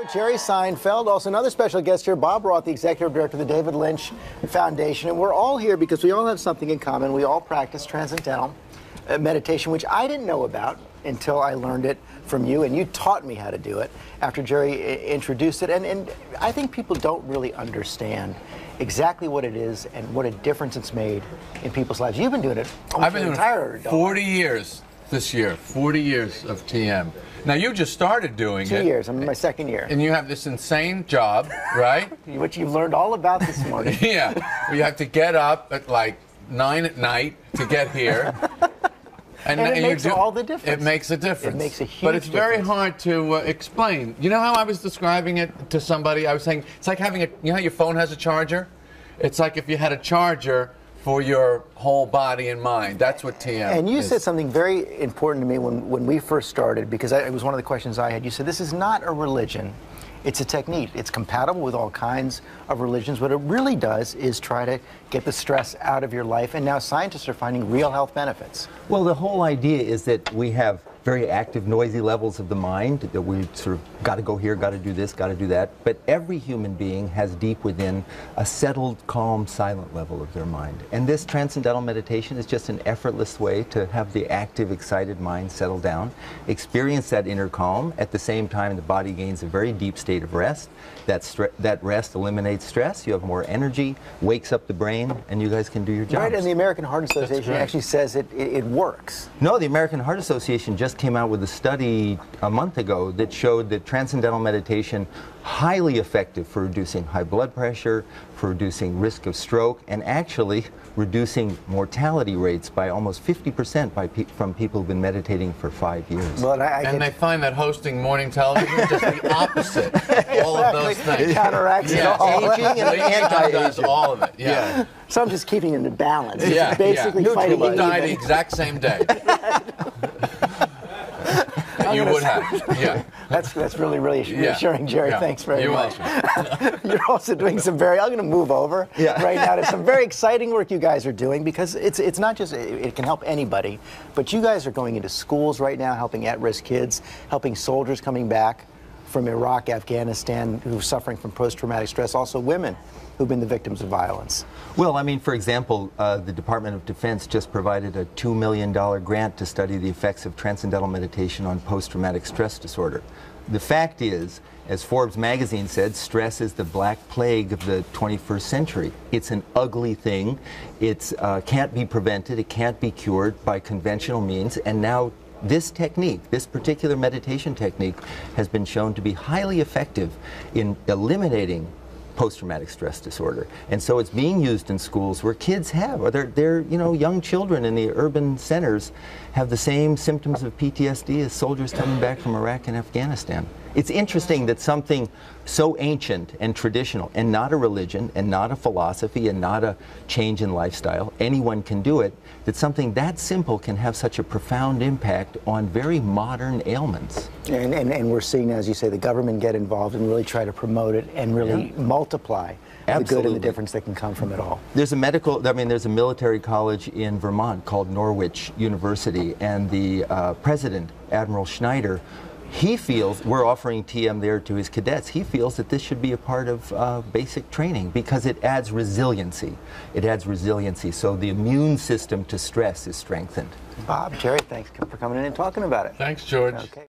with Jerry Seinfeld, also another special guest here, Bob Roth, the Executive Director of the David Lynch Foundation. And we're all here because we all have something in common. We all practice Transcendental meditation, which I didn't know about until I learned it from you, and you taught me how to do it after Jerry introduced it. And I think people don't really understand exactly what it is and what a difference it's made in people's lives. You've been doing it I've been doing entire it 40 years this year, 40 years of TM. Now, you just started doing it. 2 years. I'm in my second year. And you have this insane job, right? Which you've learned all about this morning. Yeah. You have to get up at like 9 at night to get here. And it makes all the difference. It makes a difference. It makes a huge But it's very difference. hard to explain. You know how I was describing it to somebody? I was saying, it's like having a, you know how your phone has a charger? It's like if you had a charger for your whole body and mind. That's what TM And you is. said something very important to me when we first started, because it was one of the questions I had. You said, this is not a religion. It's a technique. It's compatible with all kinds of religions. What it really does is try to get the stress out of your life, and now scientists are finding real health benefits. Well, the whole idea is that we have very active, noisy levels of the mind, that we sort of got to go here, got to do this, got to do that. But every human being has deep within a settled, calm, silent level of their mind. And this transcendental meditation is just an effortless way to have the active, excited mind settle down, experience that inner calm. At the same time, the body gains a very deep state of rest. That rest eliminates stress. You have more energy, wakes up the brain, and you guys can do your jobs. Right, and the American Heart Association actually says it works. No, the American Heart Association just came out with a study a month ago that showed that transcendental meditation highly effective for reducing high blood pressure, for reducing risk of stroke, and actually reducing mortality rates by almost 50% from people who've been meditating for 5 years. Well, and they find that hosting morning television is just the opposite of all of those things. It counteracts it all. Aging and anti-aging. All of it, yeah. So I'm just keeping it in balance. Yeah, It's basically fighting You died the even. exact same day. You would have, yeah. That's really reassuring, Jerry. Yeah. Thanks very You're much. welcome. You're also doing some I'm going to move over right now to some very exciting work you guys are doing, because it's not just, it can help anybody, but you guys are going into schools right now, helping at-risk kids, helping soldiers coming back from Iraq, Afghanistan, who are suffering from post-traumatic stress, also women who've been the victims of violence. Well, I mean, for example, the Department of Defense just provided a $2 million grant to study the effects of transcendental meditation on post-traumatic stress disorder. The fact is, as Forbes magazine said, stress is the black plague of the 21st century. It's an ugly thing. It can't be prevented. It can't be cured by conventional means. And now this technique, this particular meditation technique, has been shown to be highly effective in eliminating post-traumatic stress disorder. And so it's being used in schools where kids have, or they're young children in the urban centers have the same symptoms of PTSD as soldiers coming back from Iraq and Afghanistan. It's interesting that something so ancient and traditional, and not a religion, and not a philosophy, and not a change in lifestyle, anyone can do it, that something that simple can have such a profound impact on very modern ailments. And we're seeing, as you say, the government get involved and really try to promote it and really multiply the good and the difference that can come from it all. There's a there's a military college in Vermont called Norwich University, and the president, Admiral Schneider, he feels, we're offering TM there to his cadets, he feels that this should be a part of basic training because it adds resiliency. It adds resiliency, so the immune system to stress is strengthened. Bob, Jerry, thanks for coming in and talking about it. Thanks, George. Okay.